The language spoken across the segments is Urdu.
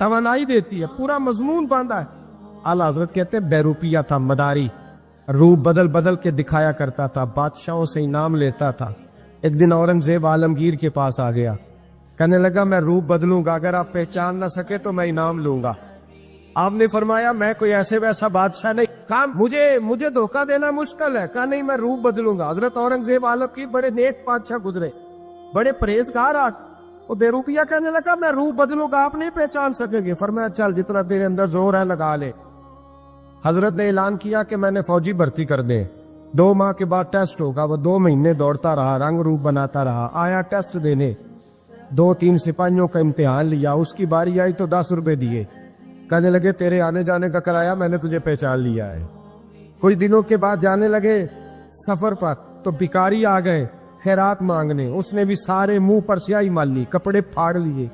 توانائی دیتی ہے, پورا مضمون باندھا ہے. اعلیٰ حضرت کہتے ہیں بیروپیہ تھا, مداری, روپ بدل بدل کے دکھایا کرتا تھا, بادشاہوں سے انعام لیتا تھا. ایک دن اورنگزیب عالمگیر کے پاس آ گیا, کہنے لگا میں روپ بدلوں گا, اگر آپ پہچان نہ سکے تو میں انعام لوں گا. آپ نے فرمایا میں کوئی ایسے ویسا بادشاہ نہیں, کہا مجھے دھوکہ دینا مشکل ہے. کہا نہیں, میں روپ بدلوں گا. حضرت اورنگزیب عالمگیر بڑے نیک بادشاہ گزرے, بڑے پرہیزگار. وہ بیروپیہ کہنے لگا میں روپ بدلوں گا, آپ نہیں پہچان سکیں گے. فرمایا چل جتنا تیرے اندر زور ہے لگا لے. حضرت نے اعلان کیا کہ میں نے فوجی بھرتی کر دے, 2 ماہ کے بعد ٹیسٹ ہوگا. وہ 2 مہینے دوڑتا رہا, رنگ روپ بناتا رہا, آیا ٹیسٹ دینے, 2-3 سپاہیوں کا امتحان لیا. اس کی باری آئی تو 10 روپے دیے, کہنے لگے تیرے آنے جانے کا کرایہ میں نے تجھے پہچان لیا ہے. کچھ دنوں کے بعد جانے لگے سفر پر, تو بھکاری آ گئے خیرات مانگنے. اس نے بھی سارے منہ پر سیاہی مال لی, کپڑے پھاڑ لیے,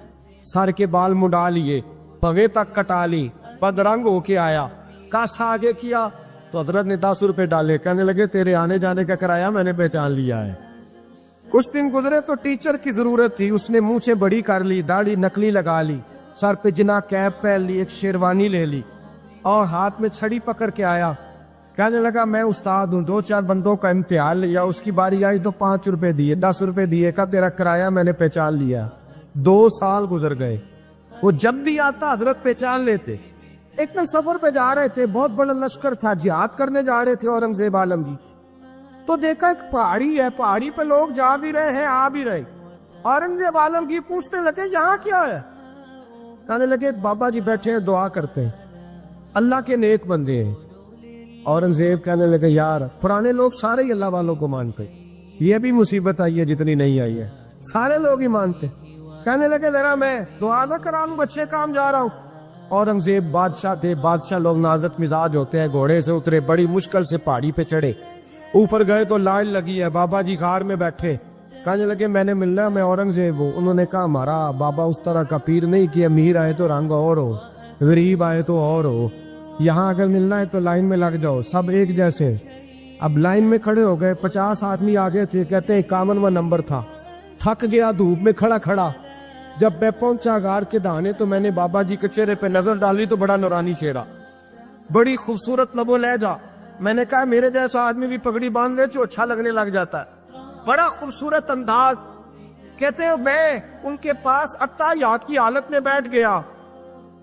سر کے بال مڈا لیے, پگے تک کٹا لی, بدرنگ ہو کے آیا. کاسا آگے کیا تو حضرت نے 10 روپے ڈالے, کہنے لگے تیرے آنے جانے کا کرایہ میں نے پہچان لیا ہے. کچھ دن گزرے تو ٹیچر کی ضرورت تھی. اس نے منہ سے بڑی کر لی, داڑھی نکلی لگا لی, سر پہ جنا کیپ پہن لی, ایک شیروانی لے لی اور ہاتھ میں چھڑی پکڑ کے آیا. کہنے لگا میں استاد ہوں, 2-4 بندوں کا امتحان لیا, اس کی باری آئی تو 5 روپے دیے, 10 روپے دیے, کہا تیرا کرایہ میں نے پہچان لیا. 2 سال گزر گئے. وہ جب بھی آتا حضرت پہچان لیتے. ایک دن سفر پہ جا رہے تھے, بہت بڑا لشکر تھا, جہاد کرنے جا رہے تھے اورنگزیب عالمگیر. تو دیکھا ایک پہاڑی ہے, پہاڑی پہ لوگ جا بھی رہے ہیں آ بھی رہے. اورنگزیب عالمگیر پوچھنے لگے یہاں کیا ہے؟ کہنے لگے بابا جی بیٹھے ہیں دعا کرتے ہیں, اللہ کے نیک بندے ہیں. اورنگزیب کہنے لگے یار پرانے لوگ سارے ہی اللہ والوں کو مانتے, یہ بھی مصیبت آئی ہے جتنی نہیں آئی ہے, سارے لوگ ہی مانتے. کہنے لگے ذرا میں دعا نہ کرا لوں, بچے کام جا رہا ہوں. اورنگزیب بادشاہ تھے, بادشاہ لوگ نازک مزاج ہوتے ہیں. گھوڑے سے اترے, بڑی مشکل سے پہاڑی پہ چڑھے, اوپر گئے تو لائن لگی ہے, بابا جی غار میں بیٹھے. کہنے لگے میں نے ملنا, میں اورنگزیب ہوں. انہوں نے کہا ہمارا بابا اس طرح کا پیر نہیں کہ امیر آئے تو رنگ اور ہو, غریب آئے تو اور ہو, یہاں اگر ملنا ہے تو لائن میں لگ جاؤ, سب ایک جیسے. اب لائن میں کھڑے ہو گئے, 50 آدمی آگے تھے, کہتے ہیں 51واں نمبر تھا. تھک گیا دھوپ میں کھڑا کھڑا. جب میں پہنچا غار کے دانے تو میں نے بابا جی کے چہرے پہ نظر ڈالی تو بڑا نورانی چہرہ, بڑی خوبصورت لب و لہجہ. میں نے کہا میرے جیسا آدمی بھی پگڑی باندھ لے تو اچھا لگنے لگ جاتا ہے, بڑا خوبصورت انداز. کہتے ہیں میں ان کے پاس اتحیات کی حالت میں بیٹھ گیا.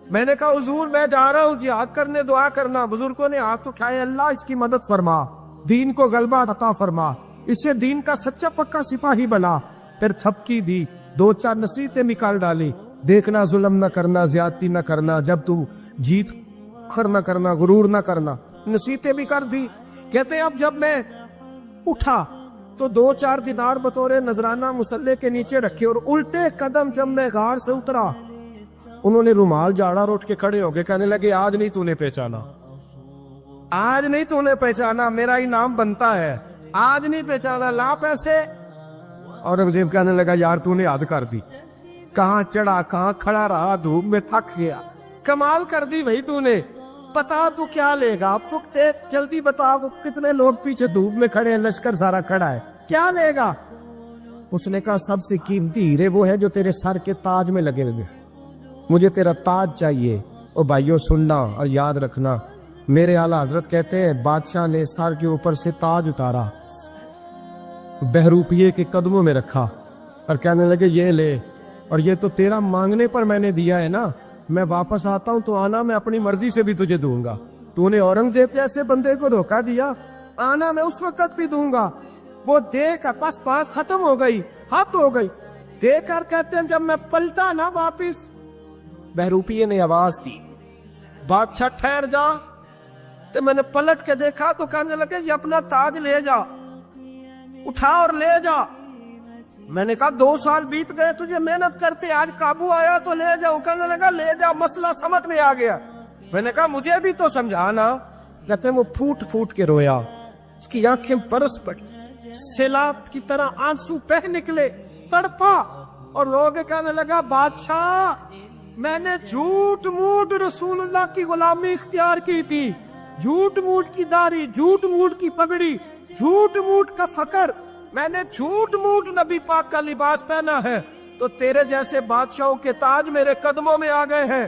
میں نے کہا حضور میں جا رہا ہوں جہاد کرنے, دعا کرنا. بزرگوں نے ہاتھ اٹھائے, اللہ اس کی مدد فرما, دین کو غلبہ عطا فرما, اسے دین کا سچا پکا سپاہی بنا. پھر تھپکی دی, 2-4 نصیحتیں نکال ڈالی. دیکھنا ظلم نہ کرنا, زیادتی نہ کرنا, جب تم جیت کر نہ کرنا, غرور نہ کرنا, نصیحتیں بھی کر دی. کہتے ہیں اب جب میں اٹھا تو 2-4 دینار بطور نذرانہ مسلح کے نیچے رکھے, اور الٹے قدم جب میں غار سے اترا انہوں نے رومال جاڑا اور اٹھ کے کھڑے ہو گئے. کہنے لگے آج نہیں تو نے پہچانا, آج نہیں تو نے پہچانا, میرا انعام بنتا ہے, آج نہیں پہچانا, لا پیسے. اورنگزیب کہنے لگا یار تو نے حد کر دی, کہاں چڑھا کہاں کھڑا رہا, دھوپ میں تھک گیا, کمال کر دی بھائی تو نے. پتا تو کیا لے گا, اب تو جلدی بتا, وہ کتنے لوگ پیچھے دھوپ میں کھڑے ہیں, لشکر سارا کھڑا ہے, کیا لے گا؟ اس نے کہا سب سے قیمتی ہیرے وہ ہے جو تیرے سر کے تاج میں لگے ہوئے, مجھے تیرا تاج چاہیے. او بھائیو سننا اور یاد رکھنا, میرے اعلیٰ حضرت کہتے ہیں بادشاہ نے سر کے اوپر سے تاج اتارا, بہروپیے کے قدموں میں رکھا اور کہنے لگے یہ لے, اور یہ تو تیرا مانگنے پر میں نے دیا ہے نا, میں واپس آتا ہوں تو آنا میں اپنی مرضی سے بھی تجھے دوں گا. تو نے اورنگزیب جیسے بندے کو دھوکہ دیا, آنا میں اس وقت بھی دوں گا. وہ دے کر بس بات ختم ہو گئی, حد ہو گئی. دے کر کہتے ہیں جب میں پلٹا نا واپس, بہروپیے نے آواز دی بادشاہ ٹھہر جا. تو میں نے پلٹ کے دیکھا تو کہنے لگے یہ اپنا تاج لے جا, اٹھا اور لے جا. میں نے کہا 2 سال بیت گئے تجھے محنت کرتے, آج قابو آیا تو لے جاؤ. کہنے لگا لے جا, مسئلہ سمجھ میں آ گیا. میں نے کہا مجھے بھی تو سمجھانا. کہتے ہیں وہ پھوٹ پھوٹ کے رویا, اس کی آنکھیں برس پڑی, سیلاب کی طرح آنسو بہہ نکلے, تڑپا اور رو کے کہنے لگا بادشاہ میں نے جھوٹ موٹ رسول اللہ کی غلامی اختیار کی تھی, جھوٹ موٹ کی داڑھی, جھوٹ موٹ کی پگڑی, جھوٹ موٹ کا فقر, میں نے جھوٹ موٹ نبی پاک کا لباس پہنا ہے, تو تیرے جیسے بادشاہوں کے تاج میرے قدموں میں آ گئے ہیں.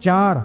4।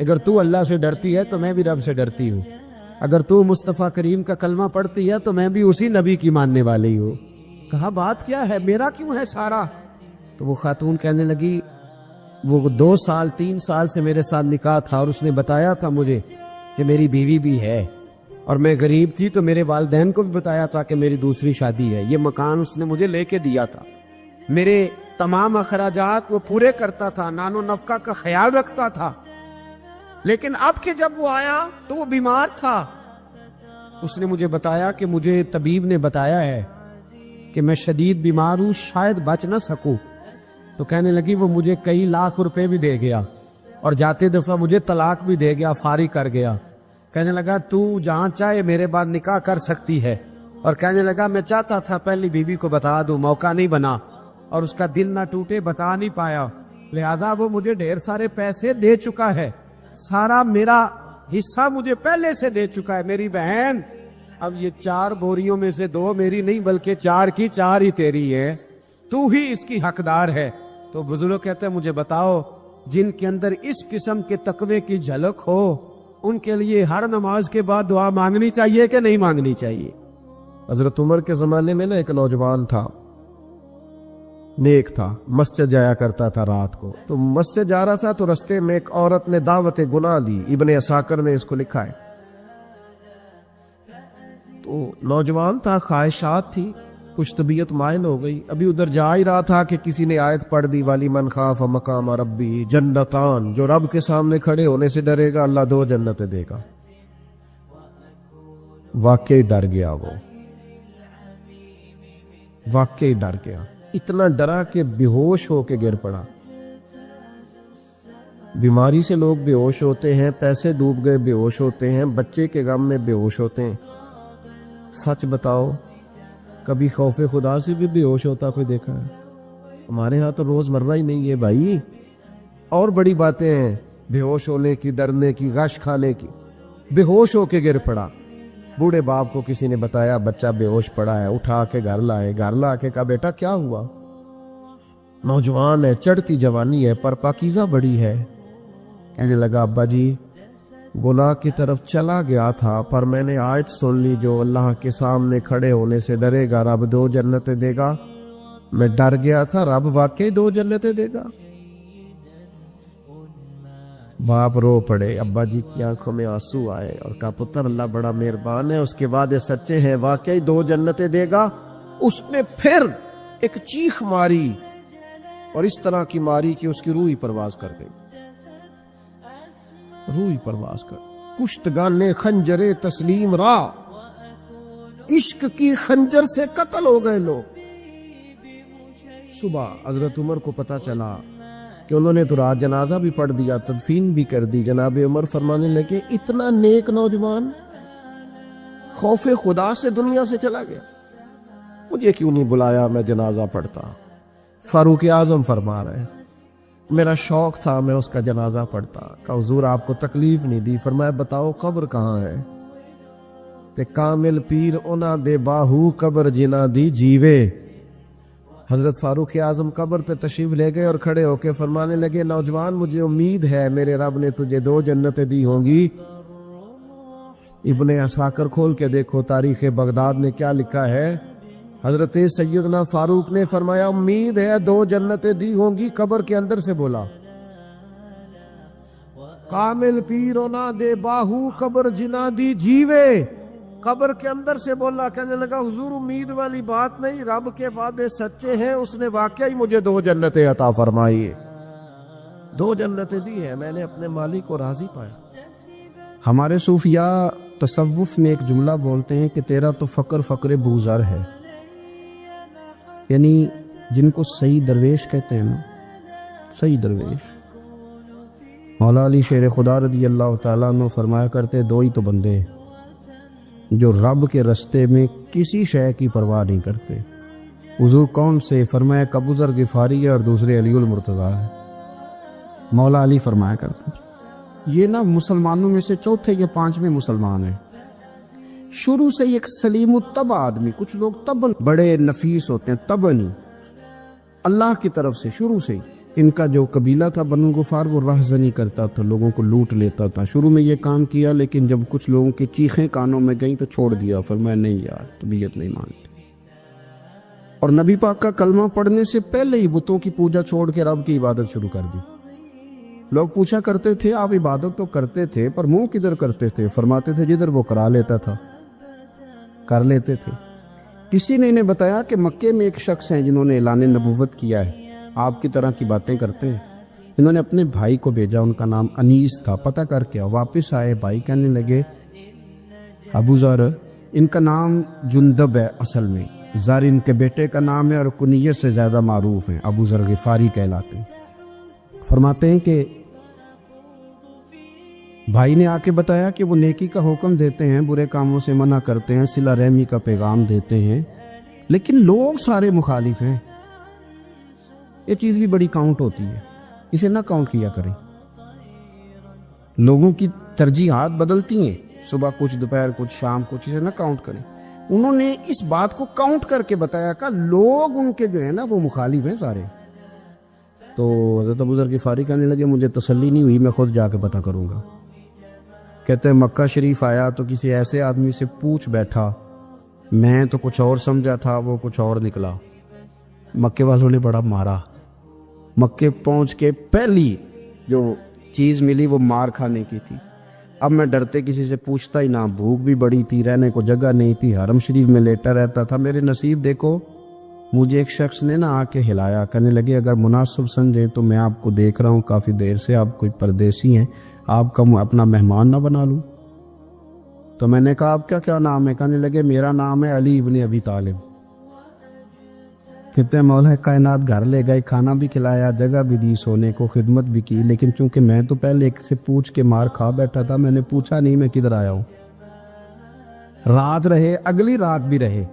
اگر تو اللہ سے ڈرتی ہے تو میں بھی رب سے ڈرتی ہوں، اگر تو مصطفیٰ کریم کا کلمہ پڑھتی ہے تو میں بھی اسی نبی کی ماننے والی ہوں۔ کہا بات کیا ہے، میرا کیوں ہے سارا؟ تو وہ خاتون کہنے لگی وہ 2 سال 3 سال سے میرے ساتھ نکاح تھا اور اس نے بتایا تھا مجھے کہ میری بیوی بھی ہے، اور میں غریب تھی تو میرے والدین کو بھی بتایا تھا کہ میری دوسری شادی ہے۔ یہ مکان اس نے مجھے لے کے دیا تھا، میرے تمام اخراجات وہ پورے کرتا تھا، نان و نفقہ کا خیال رکھتا تھا، لیکن اب کہ جب وہ آیا تو وہ بیمار تھا۔ اس نے مجھے بتایا کہ مجھے طبیب نے بتایا ہے کہ میں شدید بیمار ہوں، شاید بچ نہ سکوں۔ تو کہنے لگی وہ مجھے کئی لاکھ روپے بھی دے گیا اور جاتے دفعہ مجھے طلاق بھی دے گیا، فارغ کر گیا۔ کہنے لگا تو جہاں چاہے میرے بعد نکاح کر سکتی ہے، اور کہنے لگا میں چاہتا تھا پہلی بیوی کو بتا دوں، موقع نہیں بنا اور اس کا دل نہ ٹوٹے، بتا نہیں پایا، لہذا وہ مجھے ڈھیر سارے پیسے دے چکا ہے، سارا میرا حصہ مجھے پہلے سے دے چکا ہے۔ میری بہن اب یہ 4 بوریوں میں سے 2 میری نہیں بلکہ 4 کی 4 ہی تیری ہے، تو ہی اس کی حقدار ہے۔ تو بزرگ کہتے ہیں مجھے بتاؤ جن کے اندر اس قسم کے تقوی کی جھلک ہو ان کے لیے ہر نماز کے بعد دعا مانگنی چاہیے کہ نہیں مانگنی چاہیے؟ حضرت عمر کے زمانے میں نا ایک نوجوان تھا، نیک تھا، مسجد جایا کرتا تھا رات کو، تو مسجد جا رہا تھا تو رستے میں ایک عورت نے دعوت گناہ دی، ابن عساکر نے اس کو لکھا ہے۔ تو نوجوان تھا، خواہشات تھی، کچھ طبیعت مائل ہو گئی، ابھی ادھر جا ہی رہا تھا کہ کسی نے آیت پڑھ دی والی من خاف مقام ربی جنتان، جو رب کے سامنے کھڑے ہونے سے ڈرے گا اللہ 2 جنتیں دے گا۔ واقعی ڈر گیا، وہ واقعی ڈر گیا، اتنا ڈرا کہ بے ہوش ہو کے گر پڑا۔ بیماری سے لوگ بے ہوش ہوتے ہیں، پیسے ڈوب گئے بے ہوش ہوتے ہیں، بچے کے غم میں بے ہوش ہوتے ہیں۔ سچ بتاؤ کبھی خوف خدا سے بھی بے ہوش ہوتا کوئی دیکھا ہے؟ ہمارے ہاں تو روز مرہ ہی نہیں ہے بھائی، اور بڑی باتیں ہیں بے ہوش ہونے کی، ڈرنے کی، غش کھانے کی۔ بے ہوش ہو کے گر پڑا، بوڑھے باپ کو کسی نے بتایا بچہ بے ہوش پڑا ہے، اٹھا کے گھر لائے، گھر لا کے کہا بیٹا کیا ہوا؟ نوجوان ہے، چڑھتی جوانی ہے پر پاکیزہ بڑی ہے۔ کہنے لگا ابا جی گناہ کی طرف چلا گیا تھا پر میں نے آیت سن لی جو اللہ کے سامنے کھڑے ہونے سے ڈرے گا رب 2 جنتیں دے گا، میں ڈر گیا تھا، رب واقعی 2 جنتیں دے گا۔ باپ رو پڑے، ابا جی کی آنکھوں میں آنسو آئے اور کہا پتر اللہ بڑا مہربان ہے، اس کے وعدے سچے ہیں، واقعی 2 جنتیں دے گا۔ اس نے پھر ایک چیخ ماری اور اس طرح کی ماری کہ اس کی روح ہی پرواز کر گئی، روح پرواز کر۔ کشتگان خنجر تسلیم را، عشق کی خنجر سے قتل ہو گئے لوگ۔ صبح حضرت عمر کو پتا چلا کہ انہوں نے تو رات جنازہ بھی پڑھ دیا، تدفین بھی کر دی۔ جناب عمر فرمانے لگے اتنا نیک نوجوان خوف خدا سے دنیا سے چلا گیا، مجھے کیوں نہیں بلایا میں جنازہ پڑھتا؟ فاروق اعظم فرما رہے ہیں میرا شوق تھا میں اس کا جنازہ پڑھتا۔ کہ حضور آپ کو تکلیف نہیں دی؟ فرمایا بتاؤ قبر کہاں ہے؟ تے کامل پیر اونا دے باہو قبر جنا دی جیوے۔ حضرت فاروق اعظم قبر پہ تشریف لے گئے اور کھڑے ہو کے فرمانے لگے نوجوان مجھے امید ہے میرے رب نے تجھے 2 جنتیں دی ہوں گی۔ ابن عساکر کھول کے دیکھو تاریخ بغداد نے کیا لکھا ہے۔ حضرت سیدنا فاروق نے فرمایا امید ہے 2 جنتیں دی ہوں گی، قبر کے اندر سے بولا کامل پیرونا دے باہو قبر جنا دی جیوے، قبر کے اندر سے بولا۔ کہنے لگا حضور امید والی بات نہیں، رب کے وعدے سچے ہیں، اس نے واقعی مجھے 2 جنتیں عطا فرمائی، 2 جنتیں دی ہیں، میں نے اپنے مالک کو راضی پایا۔ ہمارے صوفیاء تصوف میں ایک جملہ بولتے ہیں کہ تیرا تو فقر فقر بوزر ہے، یعنی جن کو صحیح درویش کہتے ہیں نا، صحیح درویش۔ مولا علی شیر خدا رضی اللہ تعالیٰ عنہ فرمایا کرتے 2 ہی تو بندے جو رب کے رستے میں کسی شے کی پرواہ نہیں کرتے۔ حضور کون سے؟ فرمایا ابو ذر غفاری ہے اور دوسرے علی المرتضیٰ ہے۔ مولا علی فرمایا کرتے یہ نا مسلمانوں میں سے 4 یا 5ویں مسلمان ہیں، شروع سے ایک سلیم الطبع آدمی، کچھ لوگ طبعاً بڑے نفیس ہوتے ہیں، طبعاً اللہ کی طرف سے شروع سے ہی ان کا جو قبیلہ تھا بنو غفار وہ راہزنی کرتا تھا، لوگوں کو لوٹ لیتا تھا. شروع میں یہ کام کیا لیکن جب کچھ لوگوں کی چیخیں کانوں میں گئیں تو چھوڑ دیا، فرمایا نہیں یار طبیعت نہیں مانتی. اور نبی پاک کا کلمہ پڑھنے سے پہلے ہی بتوں کی پوجا چھوڑ کے رب کی عبادت شروع کر دی. لوگ پوچھا کرتے تھے آپ عبادت تو کرتے تھے پر منہ کدھر کرتے تھے؟ فرماتے تھے جدھر وہ کرا لیتا تھا کر لیتے تھے. کسی نے انہیں بتایا کہ مکے میں ایک شخص ہیں جنہوں نے اعلان نبوت کیا ہے، آپ کی طرح کی باتیں کرتے ہیں. انہوں نے اپنے بھائی کو بھیجا، ان کا نام انیس تھا. پتہ کر کے واپس آئے، بھائی کہنے لگے ابو ذر، ان کا نام جندب ہے، اصل میں ذر ان کے بیٹے کا نام ہے اور کنیت سے زیادہ معروف ہیں، ابو ذر غفاری کہلاتے ہیں. فرماتے ہیں کہ بھائی نے آ کے بتایا کہ وہ نیکی کا حکم دیتے ہیں، برے کاموں سے منع کرتے ہیں، صلہ رحمی کا پیغام دیتے ہیں، لیکن لوگ سارے مخالف ہیں. یہ چیز بھی بڑی کاؤنٹ ہوتی ہے، اسے نہ کاؤنٹ کیا کریں. لوگوں کی ترجیحات بدلتی ہیں، صبح کچھ دوپہر کچھ شام کچھ، اسے نہ کاؤنٹ کریں. انہوں نے اس بات کو کاؤنٹ کر کے بتایا کہ لوگ ان کے جو ہے نا وہ مخالف ہیں سارے. تو حضرت ابو ذر غفاری کہنے لگے مجھے تسلی نہیں ہوئی، میں خود جا کے پتہ کروں گا. کہتے ہیں مکہ شریف آیا تو کسی ایسے آدمی سے پوچھ بیٹھا، میں تو کچھ اور سمجھا تھا، وہ کچھ اور نکلا. مکے والوں نے بڑا مارا. مکے پہنچ کے پہلی جو چیز ملی وہ مار کھانے کی تھی. اب میں ڈرتے کسی سے پوچھتا ہی نہ، بھوک بھی بڑی تھی، رہنے کو جگہ نہیں تھی، حرم شریف میں لیٹا رہتا تھا. میرے نصیب دیکھو، مجھے ایک شخص نے آ کے ہلایا، کہنے لگے اگر مناسب سمجھے تو میں آپ کو دیکھ رہا ہوں کافی دیر سے، آپ کوئی پردیسی ہیں، آپ کا اپنا مہمان نہ بنا لوں. تو میں نے کہا آپ کا کیا نام ہے؟ کہنے لگے میرا نام ہے علی ابن ابی طالب. کہتے ہیں مولا کائنات گھر لے گئے، کھانا بھی کھلایا، جگہ بھی دی، سونے کو خدمت بھی کی، لیکن چونکہ میں تو پہلے ایک سے پوچھ کے مار کھا بیٹھا تھا، میں نے پوچھا نہیں میں کدھر آیا ہوں. رات رہے، اگلی رات بھی رہے،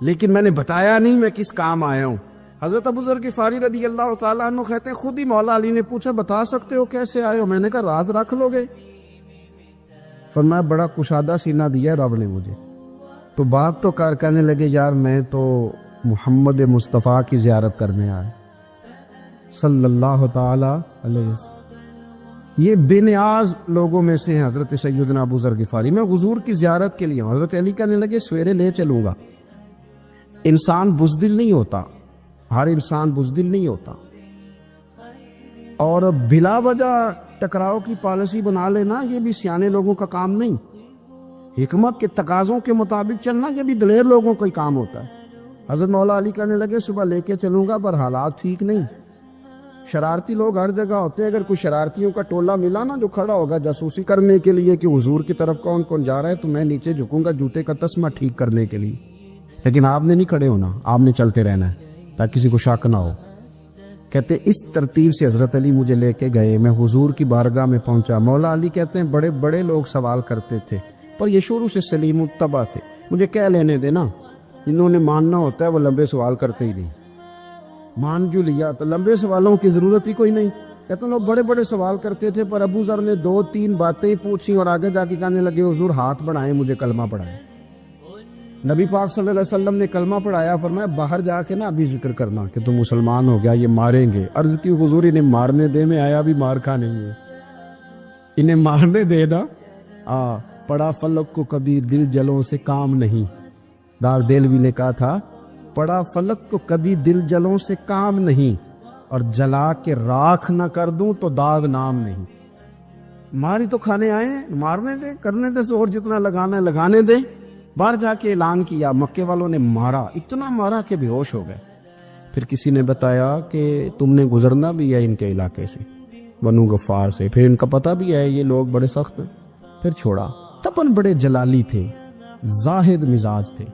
لیکن میں نے بتایا نہیں میں کس کام آیا ہوں. حضرت ابو ذر غفاری رضی اللہ تعالیٰ عنہ کہتے ہیں خود ہی مولا علی نے پوچھا بتا سکتے ہو کیسے آئے ہو؟ میں نے کہا راز رکھ لو گے. فرمایا بڑا کشادہ سینہ دیا رب نے مجھے. تو بات تو کر، کہنے لگے یار میں تو محمد مصطفیٰ کی زیارت کرنے آیا صلی اللہ تعالی علیہ وسلم. یہ بے نیاز لوگوں میں سے ہیں حضرت سیدنا ابو ذر غفاری. میں حضور کی زیارت کے لیے ہوں. حضرت علی کہنے لگے سویرے لے چلوں گا. انسان بزدل نہیں ہوتا، ہر انسان بزدل نہیں ہوتا، اور بلا وجہ ٹکراؤ کی پالیسی بنا لینا یہ بھی سیانے لوگوں کا کام نہیں. حکمت کے تقاضوں کے مطابق چلنا یہ بھی دلیر لوگوں کا ہی کام ہوتا ہے. حضرت مولا علی کہنے لگے صبح لے کے چلوں گا پر حالات ٹھیک نہیں. شرارتی لوگ ہر جگہ ہوتے ہیں، اگر کوئی شرارتیوں کا ٹولہ ملا نا جو کھڑا ہوگا جاسوسی کرنے کے لیے کہ حضور کی طرف کون کون جا رہا ہے، تو میں نیچے جھکوں گا جوتے کا تسمہ ٹھیک کرنے کے لیے. لیکن آپ نے نہیں کھڑے ہونا، آپ نے چلتے رہنا ہے تاکہ کسی کو شک نہ ہو. کہتے اس ترتیب سے حضرت علی مجھے لے کے گئے. میں حضور کی بارگاہ میں پہنچا. مولا علی کہتے ہیں بڑے بڑے لوگ سوال کرتے تھے پر یہ شروع سے سلیم الطبع تھے. مجھے کہہ لینے دینا، جنہوں نے ماننا ہوتا ہے وہ لمبے سوال کرتے ہی نہیں. مان جو لیا تو لمبے سوالوں کی ضرورت ہی کوئی نہیں. کہتے ہیں لوگ بڑے بڑے سوال کرتے تھے پر ابو ذر نے 2-3 باتیں پوچھی اور آگے جا کے کہنے لگے حضور ہاتھ بڑھائیں مجھے کلمہ پڑھائیں. نبی پاک صلی اللہ علیہ وسلم نے کلمہ پڑھایا. فرمایا باہر جا کے نا ابھی ذکر کرنا کہ تم مسلمان ہو گیا، یہ ماریں گے. عرض کی حضور انہیں مارنے دے، میں آیا بھی مار کھانے ہے، انہیں مارنے دے نا. پڑا فلک کو کبھی دل جلوں سے کام نہیں. دار دل بھی نے کہا تھا پڑا فلک کو کبھی دل جلوں سے کام نہیں، اور جلا کے راکھ نہ کر دوں تو داغ نام نہیں. ماری تو کھانے آئے ہیں، مارنے دے، کرنے دے، زور جتنا لگانا ہے لگانے دے. باہر جا کے اعلان کیا. مکے والوں نے مارا، اتنا مارا کہ بے ہوش ہو گئے. پھر کسی نے بتایا کہ تم نے گزرنا بھی ہے ان کے علاقے سے، بنو غفار سے، پھر ان کا پتہ بھی ہے یہ لوگ بڑے سخت ہیں. پھر چھوڑا. تپن بڑے جلالی تھے، زاہد مزاج تھے.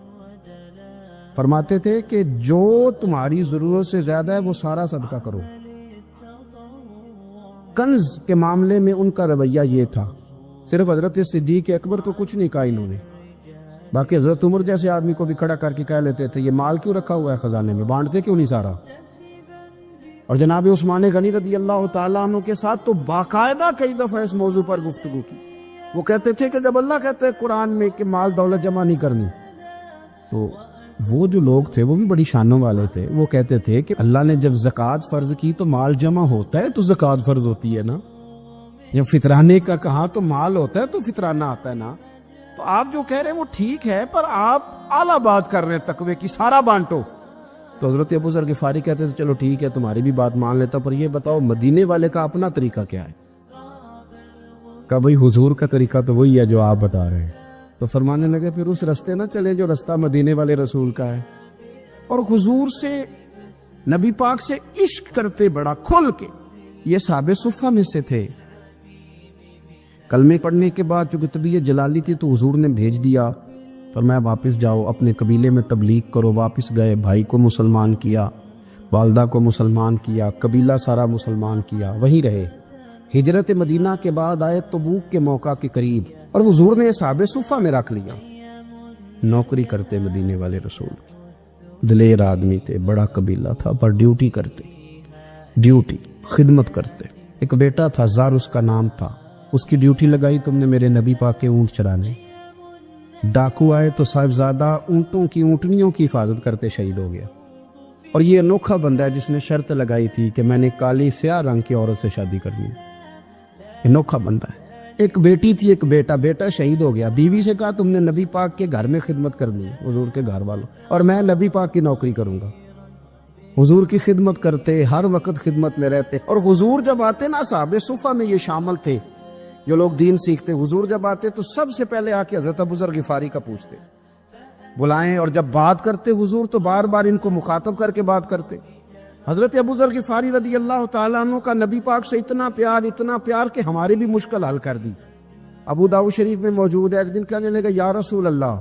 فرماتے تھے کہ جو تمہاری ضرورت سے زیادہ ہے وہ سارا صدقہ کرو. کنز کے معاملے میں ان کا رویہ یہ تھا. صرف حضرت صدیق اکبر کو کچھ نہیں کہا انہوں نے، باقی حضرت عمر جیسے آدمی کو بھی کھڑا کر کے کہہ لیتے تھے یہ مال کیوں رکھا ہوا ہے خزانے میں، بانٹتے کیوں نہیں سارا. اور جناب عثمان غنی رضی اللہ تعالیٰ عنہ کے ساتھ تو باقاعدہ کئی دفعہ اس موضوع پر گفتگو کی. وہ کہتے تھے کہ جب اللہ کہتے ہیں قرآن میں کہ مال دولت جمع نہیں کرنی، تو وہ جو لوگ تھے وہ بھی بڑی شانوں والے تھے. وہ کہتے تھے کہ اللہ نے جب زکوٰۃ فرض کی تو مال جمع ہوتا ہے تو زکوٰۃ فرض ہوتی ہے نا. جب فطرانے کا کہا تو مال ہوتا ہے تو فطرانہ آتا ہے نا. تو آپ جو کہہ رہے ہیں وہ ٹھیک ہے، پر آپ اعلیٰ بات کر رہے ہیں تقوی کی، سارا بانٹو. تو حضرت ابو ذر غفاری کہتے تھے چلو ٹھیک ہے تمہاری بھی بات مان لیتا، پر یہ بتاؤ مدینے والے کا اپنا طریقہ کیا ہے؟ کہ بھئی حضور کا طریقہ تو وہی ہے جو آپ بتا رہے ہیں. تو فرمانے لگے پھر اس رستے نہ چلیں جو رستہ مدینے والے رسول کا ہے. اور حضور سے، نبی پاک سے عشق کرتے بڑا کھل کے. یہ صحابہ صفہ میں سے تھے. کلمے پڑھنے کے بعد چونکہ طبیعت جلالی تھی تو حضور نے بھیج دیا، فرمایا واپس جاؤ اپنے قبیلے میں تبلیغ کرو. واپس گئے، بھائی کو مسلمان کیا، والدہ کو مسلمان کیا، قبیلہ سارا مسلمان کیا، وہیں رہے. ہجرت مدینہ کے بعد آئے تبوک کے موقع کے قریب، اور حضور نے صحابہ صفہ میں رکھ لیا. نوکری کرتے مدینے والے رسول کی، دلیر آدمی تھے، بڑا قبیلہ تھا، پر ڈیوٹی کرتے، ڈیوٹی خدمت کرتے. ایک بیٹا تھا زار اس کا نام تھا، اس کی ڈیوٹی لگائی تم نے میرے نبی پاک کے اونٹ چرانے. ڈاکو آئے تو صاحبزادہ اونٹوں کی، اونٹنیوں کی حفاظت کرتے شہید ہو گیا. اور یہ انوکھا بندہ ہے جس نے شرط لگائی تھی کہ میں نے کالی سیاہ رنگ کی عورت سے شادی کرنی. انوکھا بندہ ہے. ایک بیٹی تھی، ایک بیٹا، بیٹا شہید ہو گیا. بیوی سے کہا تم نے نبی پاک کے گھر میں خدمت کرنی ہے، حضور کے گھر والوں، اور میں نبی پاک کی نوکری کروں گا. حضور کی خدمت کرتے، ہر وقت خدمت میں رہتے. اور حضور جب آتے نا، صحابہ صفہ میں یہ شامل تھے جو لوگ دین سیکھتے. حضور جب آتے تو سب سے پہلے آ کے حضرت ابو ذر غفاری کا پوچھتے، بلائیں. اور جب بات کرتے حضور تو بار بار ان کو مخاطب کر کے بات کرتے. حضرت ابو ذر غفاری رضی اللہ تعالیٰ عنہ کا نبی پاک سے اتنا پیار کہ ہماری بھی مشکل حل کر دی. ابو داؤد شریف میں موجود ہے. ایک دن کہنے لگا یا رسول اللہ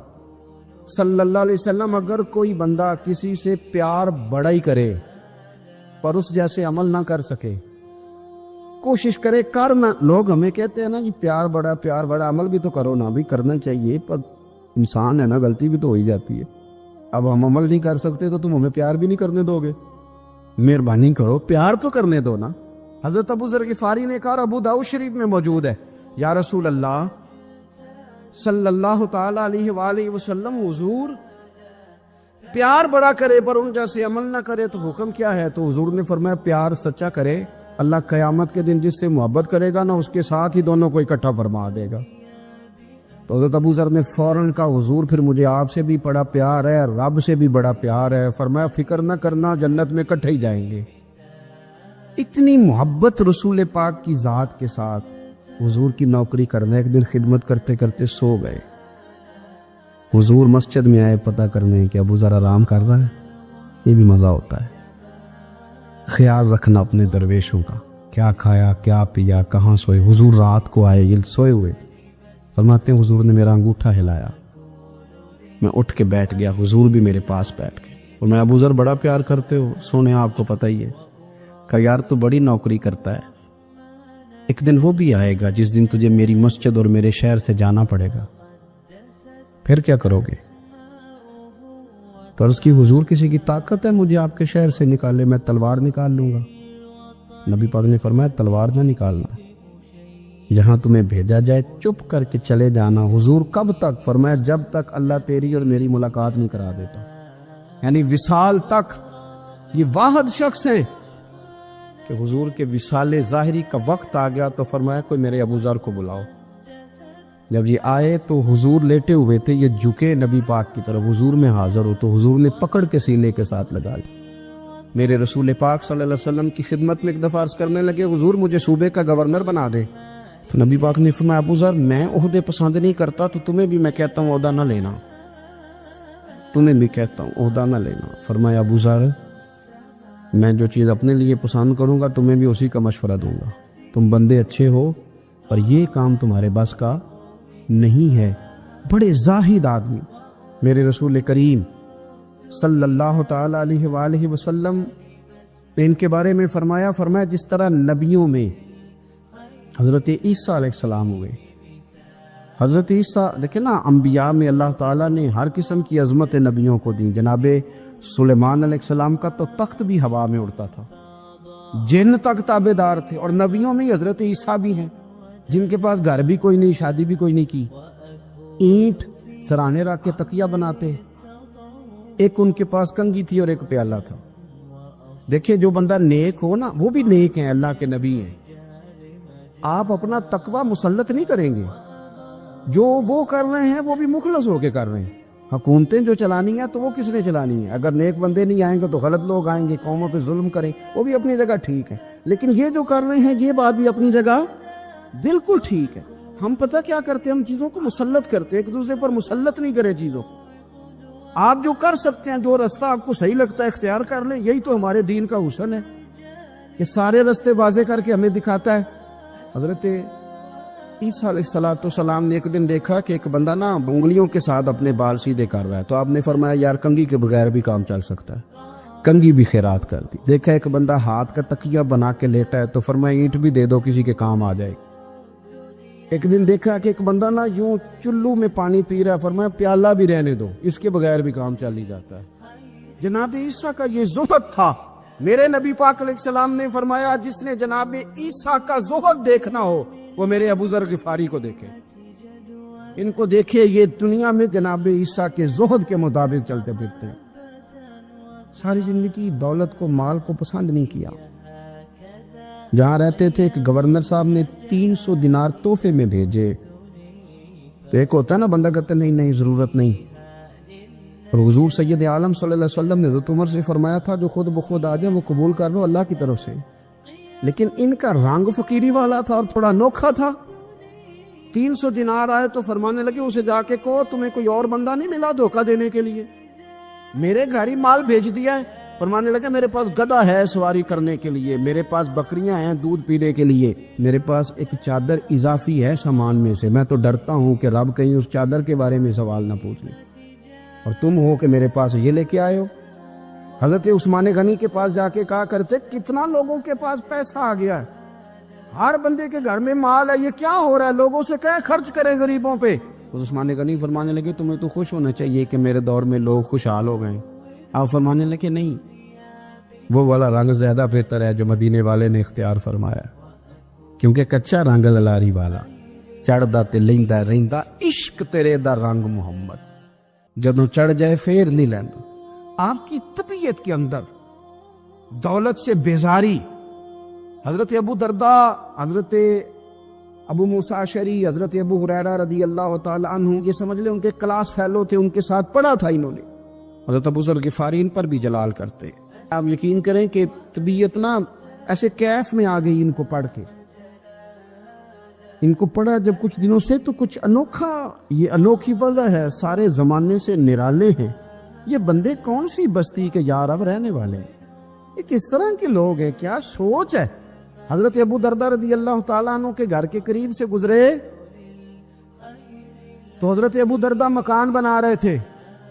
صلی اللہ علیہ وسلم، اگر کوئی بندہ کسی سے پیار بڑا ہی کرے پر اس جیسے عمل نہ کر سکے، کوشش کرے کرنا. لوگ ہمیں کہتے ہیں نا جی پیار بڑا، عمل بھی تو کرو نا. بھی کرنا چاہیے، پر انسان ہے نا، غلطی بھی تو ہو ہی جاتی ہے. اب ہم عمل نہیں کر سکتے تو تم ہمیں پیار بھی نہیں کرنے دو گے؟ مہربانی کرو، پیار تو کرنے دو نا. حضرت ابو ذر غفاری نے کہا، ابو داؤد شریف میں موجود ہے، یا رسول اللہ صلی اللہ تعالی علیہ وآلہ وسلم، حضور پیار بڑا کرے پر ان جیسے عمل نہ کرے تو حکم کیا ہے؟ تو حضور نے فرمایا پیار سچا کرے، اللہ قیامت کے دن جس سے محبت کرے گا نا اس کے ساتھ ہی دونوں کو اکٹھا فرما دے گا. تو حضرت ابو ذر نے فوراً کہا، حضور پھر مجھے آپ سے بھی بڑا پیار ہے، رب سے بھی بڑا پیار ہے. فرمایا فکر نہ کرنا، جنت میں اکٹھے ہی جائیں گے. اتنی محبت رسول پاک کی ذات کے ساتھ. حضور کی نوکری کرنا. ایک دن خدمت کرتے کرتے سو گئے. حضور مسجد میں آئے پتہ کرنے کہ ابو ذر آرام کر رہا ہے. یہ بھی مزہ ہوتا ہے، خیال رکھنا اپنے درویشوں کا، کیا کھایا کیا پیا، کہاں سوئے. حضور رات کو آئے، یہ سوئے ہوئے. فرماتے ہیں حضور نے میرا انگوٹھا ہلایا، میں اٹھ کے بیٹھ گیا، حضور بھی میرے پاس بیٹھ گئے. اور میں ابو ذر بڑا پیار کرتے ہو، سونے آپ کو پتہ ہی ہے. کہا یار تو بڑی نوکری کرتا ہے، ایک دن وہ بھی آئے گا جس دن تجھے میری مسجد اور میرے شہر سے جانا پڑے گا، پھر کیا کرو گے؟ تو عرض کی حضور کسی کی طاقت ہے مجھے آپ کے شہر سے نکالے؟ میں تلوار نکال لوں گا. نبی پاک نے فرمایا تلوار نہ نکالنا، جہاں تمہیں بھیجا جائے چپ کر کے چلے جانا. حضور کب تک؟ فرمایا جب تک اللہ تیری اور میری ملاقات نہیں کرا دیتا، یعنی وصال تک. یہ واحد شخص ہیں کہ حضور کے وصال ظاہری کا وقت آ گیا تو فرمایا کوئی میرے ابو ذر کو بلاؤ. جب یہ آئے تو حضور لیٹے ہوئے تھے، یہ جھکے نبی پاک کی طرف، حضور میں حاضر ہو تو حضور نے پکڑ کے سینے کے ساتھ لگا لی. میرے رسول پاک صلی اللہ علیہ وسلم کی خدمت میں ایک دفعہ عرض کرنے لگے حضور مجھے صوبے کا گورنر بنا دے. تو نبی پاک نے فرمایا ابو ذر میں عہدے پسند نہیں کرتا، تو تمہیں بھی میں کہتا ہوں عہدہ نہ لینا، تمہیں بھی کہتا ہوں عہدہ نہ لینا. فرمایا ابو ذر میں جو چیز اپنے لیے پسند کروں گا تمہیں بھی اسی کا مشورہ دوں گا. تم بندے اچھے ہو پر یہ کام تمہارے بس کا نہیں ہے. بڑے زاہد آدمی. میرے رسول کریم صلی اللہ تعالی علیہ وآلہ وسلم نے ان کے بارے میں فرمایا جس طرح نبیوں میں حضرت عیسیٰ علیہ السلام ہوئے. حضرت عیسیٰ دیکھیں نا، انبیاء میں اللہ تعالیٰ نے ہر قسم کی عظمت نبیوں کو دی. جناب سلیمان علیہ السلام کا تو تخت بھی ہوا میں اڑتا تھا، جن تک تابع دار تھے. اور نبیوں میں حضرت عیسیٰ بھی ہیں جن کے پاس گھر بھی کوئی نہیں، شادی بھی کوئی نہیں کی، اینٹ سرانے رکھ کے تکیہ بناتے. ایک ان کے پاس کنگھی تھی اور ایک پیالہ تھا. دیکھیں جو بندہ نیک ہو نا وہ بھی نیک ہیں, اللہ کے نبی ہیں. آپ اپنا تقوی مسلط نہیں کریں گے, جو وہ کر رہے ہیں وہ بھی مخلص ہو کے کر رہے ہیں. حکومتیں جو چلانی ہیں تو وہ کس نے چلانی ہے؟ اگر نیک بندے نہیں آئیں گے تو غلط لوگ آئیں گے, قوموں پہ ظلم کریں, وہ بھی اپنی جگہ ٹھیک ہے. لیکن یہ جو کر رہے ہیں یہ بات بھی اپنی جگہ بالکل ٹھیک ہے. ہم پتہ کیا کرتے ہیں, ہم چیزوں کو مسلط کرتے ہیں, ایک دوسرے پر مسلط نہیں کرے چیزوں کو. آپ جو کر سکتے ہیں, جو رستہ آپ کو صحیح لگتا ہے اختیار کر لیں. یہی تو ہمارے دین کا حسن ہے, یہ سارے رستے واضح کر کے ہمیں دکھاتا ہے. حضرت عیسیٰ علیہ السلام نے ایک دن دیکھا کہ ایک بندہ نا انگلیوں کے ساتھ اپنے بال سیدھے کر رہا ہے, تو آپ نے فرمایا یار کنگھی کے بغیر بھی کام چل سکتا ہے. کنگھی بھی خیرات کر دی. دیکھا ایک بندہ ہاتھ کا تکیہ بنا کے لیٹا ہے, تو فرمایا اینٹ بھی دے دو, کسی کے کام آ جائے. ایک دن دیکھا کہ ایک بندہ نا یوں چلو میں پانی پی رہا ہے, فرمایا پیالہ بھی رہنے دو, اس کے بغیر بھی کام چل ہی جاتا ہے. جناب عیسیٰ کا یہ زہد تھا. میرے نبی پاک علیہ السلام نے فرمایا جس نے جناب عیسیٰ کا زہد دیکھنا ہو وہ میرے ابو ذر غفاری کو دیکھے. ان کو دیکھے, یہ دنیا میں جناب عیسیٰ کے زہد کے مطابق چلتے پھرتے ہیں. ساری زندگی دولت کو, مال کو پسند نہیں کیا. جہاں رہتے تھے ایک گورنر صاحب نے 300 دینار تحفے میں بھیجے. تو ایک ہوتا ہے نا بندہ کہتا ہے نہیں ضرورت نہیں. اور حضور سید عالم صلی اللہ علیہ وسلم نے حضرت عمر سے فرمایا تھا جو خود بخود آ جائے وہ قبول کر لو اللہ کی طرف سے. لیکن ان کا رنگ فقیری والا تھا اور تھوڑا انوکھا تھا. 300 دینار آئے تو فرمانے لگے اسے جا کے کہو تمہیں کوئی اور بندہ نہیں ملا دھوکہ دینے کے لیے, میرے گھر ہی مال بھیج دیا ہے. فرمانے لگے میرے پاس گدھا ہے سواری کرنے کے لیے, میرے پاس بکریاں ہیں دودھ پینے کے لیے, میرے پاس ایک چادر اضافی ہے سامان میں سے, میں تو ڈرتا ہوں کہ رب کہیں اس چادر کے بارے میں سوال نہ پوچھ لے, اور تم ہو کہ میرے پاس یہ لے کے آئے ہو. حضرت عثمان غنی کے پاس جا کے کہا کرتے کتنا لوگوں کے پاس پیسہ آ گیا ہے, ہر بندے کے گھر میں مال ہے, یہ کیا ہو رہا ہے, لوگوں سے کہیں خرچ کریں غریبوں پہ. عثمان غنی فرمانے لگے تمہیں تو خوش ہونا چاہیے کہ میرے دور میں لوگ خوشحال ہو گئے. آپ فرمانے لگے نہیں, وہ والا رنگ زیادہ بہتر ہے جو مدینے والے نے اختیار فرمایا, کیونکہ کچا رنگ للاری والا چڑھدا تے لیندا رہندا عشق تیرے دا رنگ محمد, جدوں چڑھ جائے پھر نہیں لیندا. آپ کی طبیعت کے اندر دولت سے بیزاری. حضرت ابو درداء, حضرت ابو موسیٰ اشعری, حضرت ابو ہریرہ رضی اللہ تعالی عنہ, یہ سمجھ لیں ان کے کلاس فیلو تھے, ان کے ساتھ پڑھا تھا انہوں نے. حضرت ابو ذر غفاری ان پر بھی جلال کرتے. آپ یقین کریں کہ طبیعت نا ایسے کیف میں آ گئی ان کو پڑھ کے. ان کو پڑھا جب کچھ دنوں سے تو کچھ انوکھا, یہ انوکھی وجہ ہے, سارے زمانے سے نرالے ہیں. یہ بندے کون سی بستی کے یار اب رہنے والے ہیں, یہ کس طرح کے لوگ ہیں, کیا سوچ ہے. حضرت ابو درداء رضی اللہ تعالیٰ عنہ کے گھر کے قریب سے گزرے تو حضرت ابو درداء مکان بنا رہے تھے.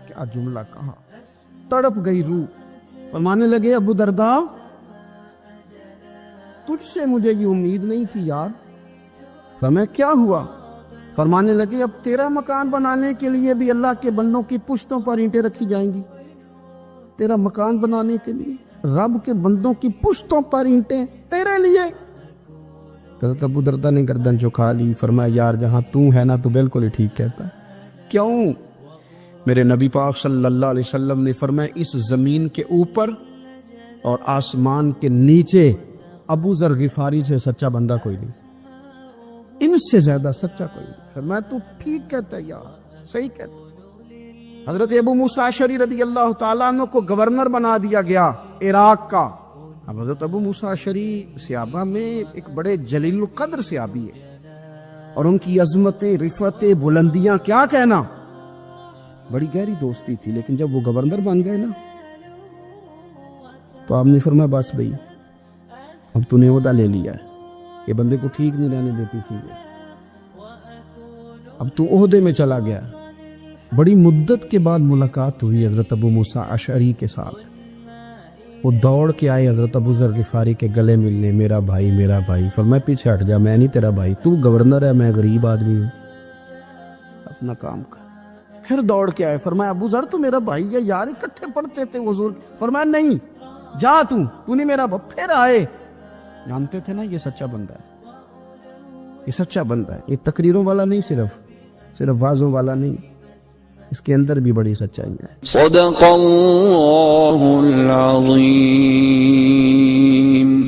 کیا جملہ کہا, تڑپ گئی روح. فرمانے لگے ابو درداء تجھ سے مجھے یہ امید نہیں تھی یار. فرمایا کیا ہوا؟ فرمانے لگے اب تیرا مکان بنانے کے لیے بھی اللہ کے بندوں کی پشتوں پر اینٹیں رکھی جائیں گی. تیرا مکان بنانے کے لیے رب کے بندوں کی پشتوں پر اینٹیں تیرے لیے. حضرت ابو درداء نے گردن جھکا لی. فرمایا یار جہاں تو ہے نا تو بالکل ہی ٹھیک کہتا ہے. کیوں؟ میرے نبی پاک صلی اللہ علیہ وسلم نے فرمایا اس زمین کے اوپر اور آسمان کے نیچے ابو ذر غفاری سے سچا بندہ کوئی نہیں, ان سے زیادہ سچا کوئی نہیں. فرمایا تو ٹھیک کہتا ہے یار, صحیح کہتا. حضرت ابو موسیٰ اشعری رضی اللہ تعالیٰ عنہ کو گورنر بنا دیا گیا عراق کا. اب حضرت ابو موسیٰ اشعری صحابہ میں ایک بڑے جلیل القدر صحابی ہے, اور ان کی عظمتیں, رفعتیں, بلندیاں کیا کہنا, بڑی گہری دوستی تھی. لیکن جب وہ گورنر بن گئے نا تو آپ نے فرمایا بس بھئی اب تو نے عہدہ لے لیا ہے, یہ بندے کو ٹھیک نہیں رہنے دیتی تھی, اب تو عہدے میں چلا گیا. بڑی مدت کے بعد ملاقات ہوئی حضرت ابو موسیٰ اشعری کے ساتھ. وہ دوڑ کے آئے حضرت ابو ذر غفاری کے گلے ملنے, میرا بھائی میرا بھائی. فرمایا پیچھے ہٹ جا, میں نہیں تیرا بھائی, تو گورنر ہے, میں غریب آدمی ہوں, اپنا کام کر. پھر دوڑ کے آئے. فرمایا ابو ذر تو میرا بھائی ہے یار, اکٹھے پڑھتے تھے حضور. فرمایا نہیں جا, تو نہیں میرا بھائی. پھر آئے. جانتے تھے نا یہ سچا بندہ ہے, یہ سچا بندہ ہے, یہ تقریروں والا نہیں, صرف وعظوں والا نہیں. اس کے اندر بھی بڑی سچائی ہے. صدق اللہ العظیم.